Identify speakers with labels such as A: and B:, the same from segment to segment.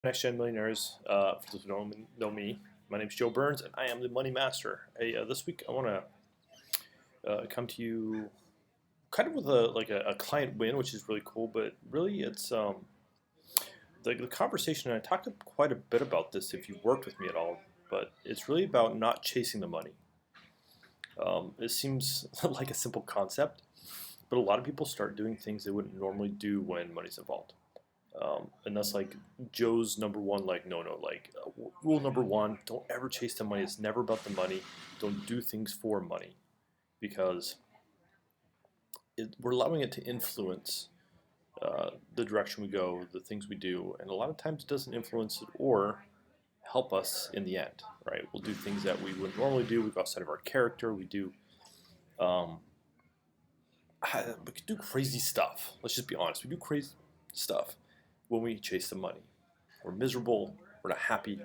A: Next Gen Millionaires. For those who don't know me, my name is Joe Burns, and I am the Money Master. Hey, this week I want to come to you kind of with a client win, which is really cool. But really, it's the conversation. And I talked quite a bit about this if you've worked with me at all. But it's really about not chasing the money. It seems like a simple concept, but a lot of people start doing things they wouldn't normally do when money's involved. And that's like Joe's number one, like, no, like, rule number one, don't ever chase the money. It's never about the money. Don't do things for money because we're allowing it to influence the direction we go, the things we do. And a lot of times it doesn't influence it or help us in the end, right? We'll do things that we wouldn't normally do. We go outside of our character. Um, we could do crazy stuff. Let's just be honest. We do crazy stuff when we chase the money. We're miserable. We're not happy.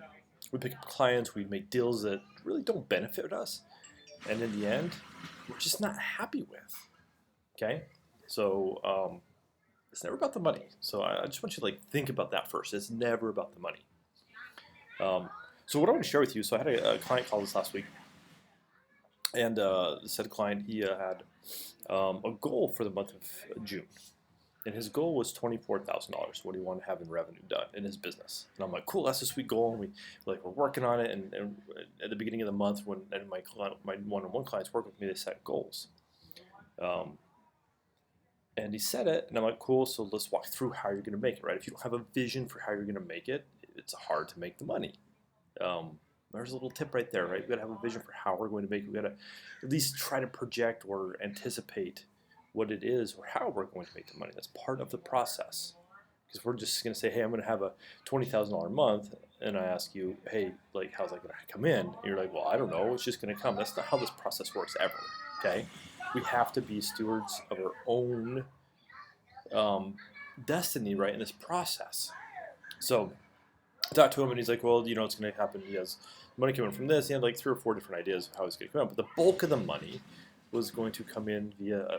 A: We pick up clients. We make deals that really don't benefit us. And in the end, we're just not happy with. Okay? So it's never about the money. So I just want you to think about that first. It's never about the money. So what I want to share with you, so I had a client call this last week. And said client, he had a goal for the month of June. And his goal was $24,000, what he wanted to have in revenue done in his business. And I'm like, cool, that's a sweet goal. And we're working on it. And at the beginning of the month, when my one-on-one clients work with me, they set goals. And he said it, and I'm like, cool, so let's walk through how you're going to make it, right? If you don't have a vision for how you're going to make it, it's hard to make the money. There's a little tip right there, right? We've got to have a vision for how we're going to make it. We've got to at least try to project or anticipate what it is or how we're going to make the money. That's part of the process. Because we're just going to say, hey, I'm going to have a $20,000 month, and I ask you, hey, how's that going to come in? And you're like, well, I don't know. It's just going to come. That's not how this process works ever, okay? We have to be stewards of our own destiny, right, in this process. So I talked to him, and he's like, well, it's going to happen. He has money coming from this. He had 3 or 4 different ideas of how it's going to come out. But the bulk of the money was going to come in via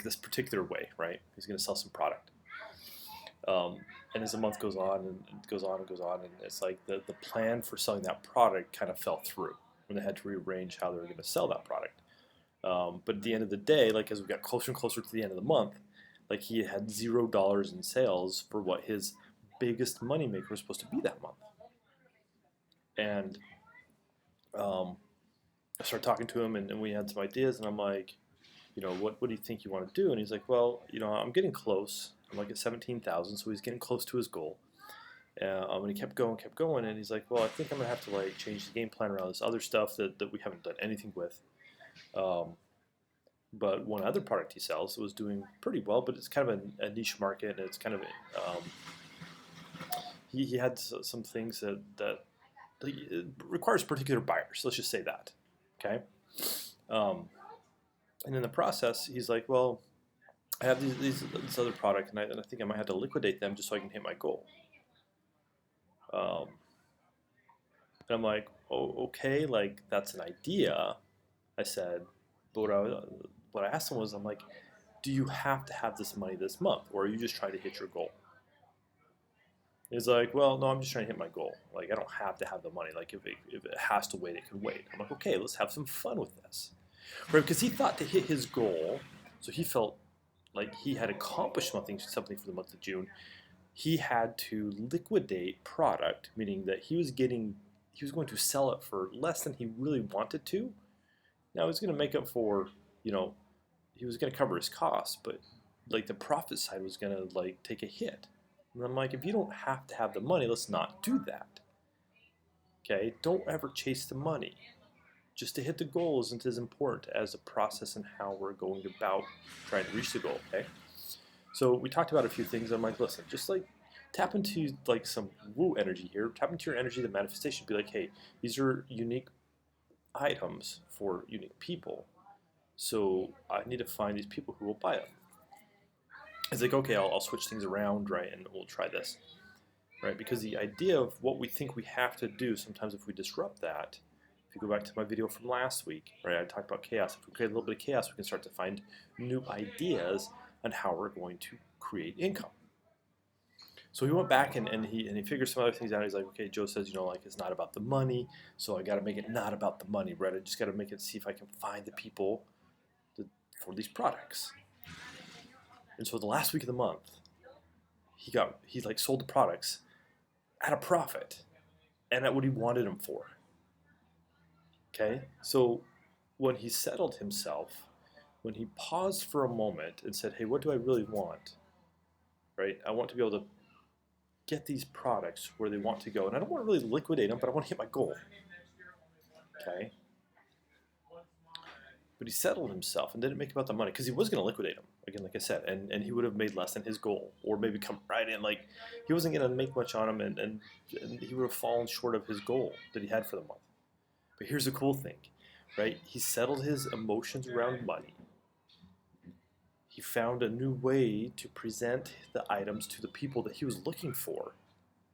A: this particular way, right? He's going to sell some product. And as the month goes on and goes on and goes on, and it's like the plan for selling that product kind of fell through when they had to rearrange how they were going to sell that product. But at the end of the day, as we got closer and closer to the end of the month, he had $0 in sales for what his biggest moneymaker was supposed to be that month. And I started talking to him, and we had some ideas, and I'm like, what do you think you want to do? And he's like, well, I'm getting close. I'm at 17,000, so he's getting close to his goal. And he kept going, and he's like, well, I think I'm going to have to change the game plan around this other stuff that we haven't done anything with. But one other product he sells was doing pretty well, but it's kind of a niche market, and it's kind of he had some things that it requires particular buyers. Let's just say that, okay. And in the process, he's like, well, I have this other product, and I think I might have to liquidate them just so I can hit my goal. And I'm like, oh, okay, that's an idea. I said, but what I asked him was, I'm like, do you have to have this money this month, or are you just trying to hit your goal? He's like, well, no, I'm just trying to hit my goal. I don't have to have the money. If it has to wait, it can wait. I'm like, okay, let's have some fun with this. Right, because he thought to hit his goal, so he felt like he had accomplished something for the month of June. He had to liquidate product, meaning that he was going to sell it for less than he really wanted to. Now he's going to make up for, he was going to cover his costs, but the profit side was going to take a hit. And I'm like, if you don't have to have the money, let's not do that. Okay, don't ever chase the money. Just to hit the goal isn't as important as the process and how we're going about trying to reach the goal, okay? So we talked about a few things. I'm like, listen, just tap into some woo energy here. Tap into your energy, the manifestation. Be like, hey, these are unique items for unique people. So I need to find these people who will buy them. It's like, okay, I'll switch things around, right, and we'll try this, right? Because the idea of what we think we have to do, sometimes if we disrupt that, if you go back to my video from last week, right, I talked about chaos. If we create a little bit of chaos, we can start to find new ideas on how we're going to create income. So he went back and he figured some other things out. He's like, okay, Joe says, like it's not about the money, so I got to make it not about the money, right? I just got to make it see if I can find the people for these products. And so the last week of the month, he like sold the products at a profit and at what he wanted them for. Okay, so when he settled himself, when he paused for a moment and said, hey, what do I really want? Right? I want to be able to get these products where they want to go. And I don't want to really liquidate them, but I want to hit my goal. Okay? But he settled himself and didn't make about the money because he was going to liquidate them, again, like I said, and he would have made less than his goal or maybe come right in. Like, he wasn't going to make much on him and he would have fallen short of his goal that he had for the month. But here's the cool thing, right? He settled his emotions around money. He found a new way to present the items to the people that he was looking for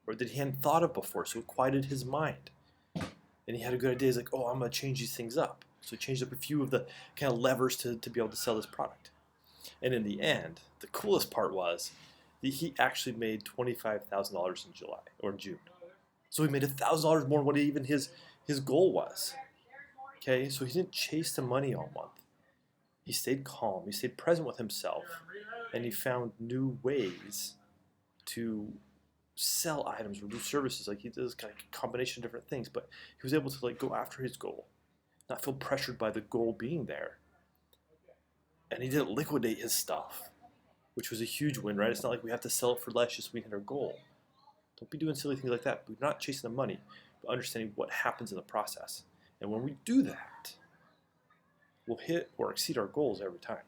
A: or that he hadn't thought of before, so it quieted his mind. And he had a good idea. He's like, oh, I'm going to change these things up. So he changed up a few of the kind of levers to be able to sell this product. And in the end, the coolest part was that he actually made $25,000 in July or June. So he made $1,000 more than what even his goal was. Okay, so he didn't chase the money all month. He stayed calm, he stayed present with himself, and he found new ways to sell items or do services. Like, he does kind of a combination of different things, but he was able to like go after his goal, not feel pressured by the goal being there. And he didn't liquidate his stuff, which was a huge win, right? It's not like we have to sell it for less just so we hit our goal. Don't be doing silly things like that. We're not chasing the money, but understanding what happens in the process. And when we do that, we'll hit or exceed our goals every time.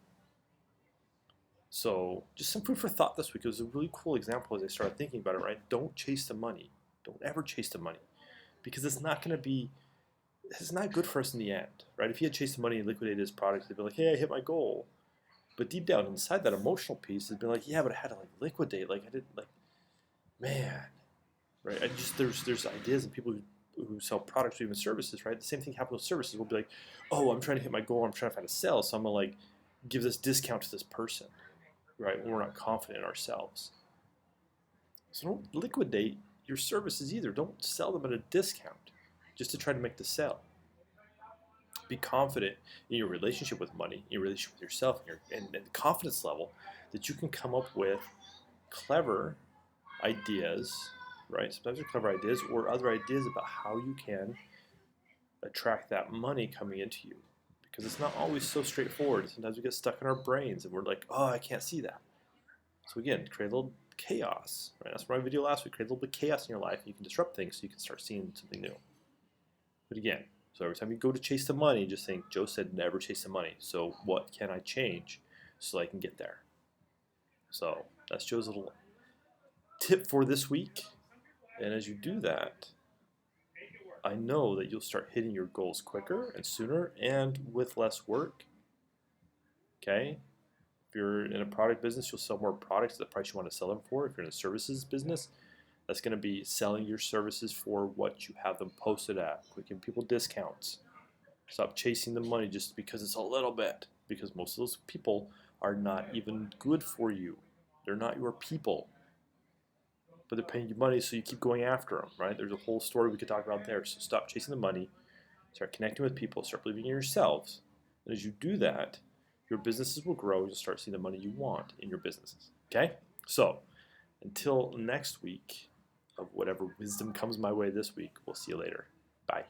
A: So just some food for thought this week. It was a really cool example as I started thinking about it, right? Don't chase the money. Don't ever chase the money, because it's not good for us in the end, right? If he had chased the money and liquidated his products, he'd be like, hey, I hit my goal. But deep down inside, that emotional piece has been like, yeah, but I had to like liquidate. Like, I didn't, like, man, right? There's ideas and people who sell products or even services, right? The same thing happens with services. We'll be like, oh, I'm trying to hit my goal. I'm trying to find a sale. So I'm going to like give this discount to this person, right? When we're not confident in ourselves. So don't liquidate your services either. Don't sell them at a discount just to try to make the sale. Be confident in your relationship with money, in your relationship with yourself, and the confidence level that you can come up with clever ideas, right? Sometimes they're clever ideas or other ideas about how you can attract that money coming into you. Because it's not always so straightforward. Sometimes we get stuck in our brains and we're like, oh, I can't see that. So again, create a little chaos, right? That's my video last week. Create a little bit of chaos in your life and you can disrupt things so you can start seeing something new. But again, so every time you go to chase the money, just think, Joe said never chase the money. So what can I change so I can get there? So that's Joe's little tip for this week. And as you do that, I know that you'll start hitting your goals quicker and sooner and with less work. Okay? If you're in a product business, you'll sell more products at the price you want to sell them for. If you're in a services business, that's going to be selling your services for what you have them posted at. Giving people discounts. Stop chasing the money just because it's a little bit. Because most of those people are not even good for you. They're not your people. But they're paying you money, so you keep going after them, right? There's a whole story we could talk about there. So stop chasing the money. Start connecting with people. Start believing in yourselves. And as you do that, your businesses will grow. You'll start seeing the money you want in your businesses. Okay? So until next week, of whatever wisdom comes my way this week, we'll see you later. Bye.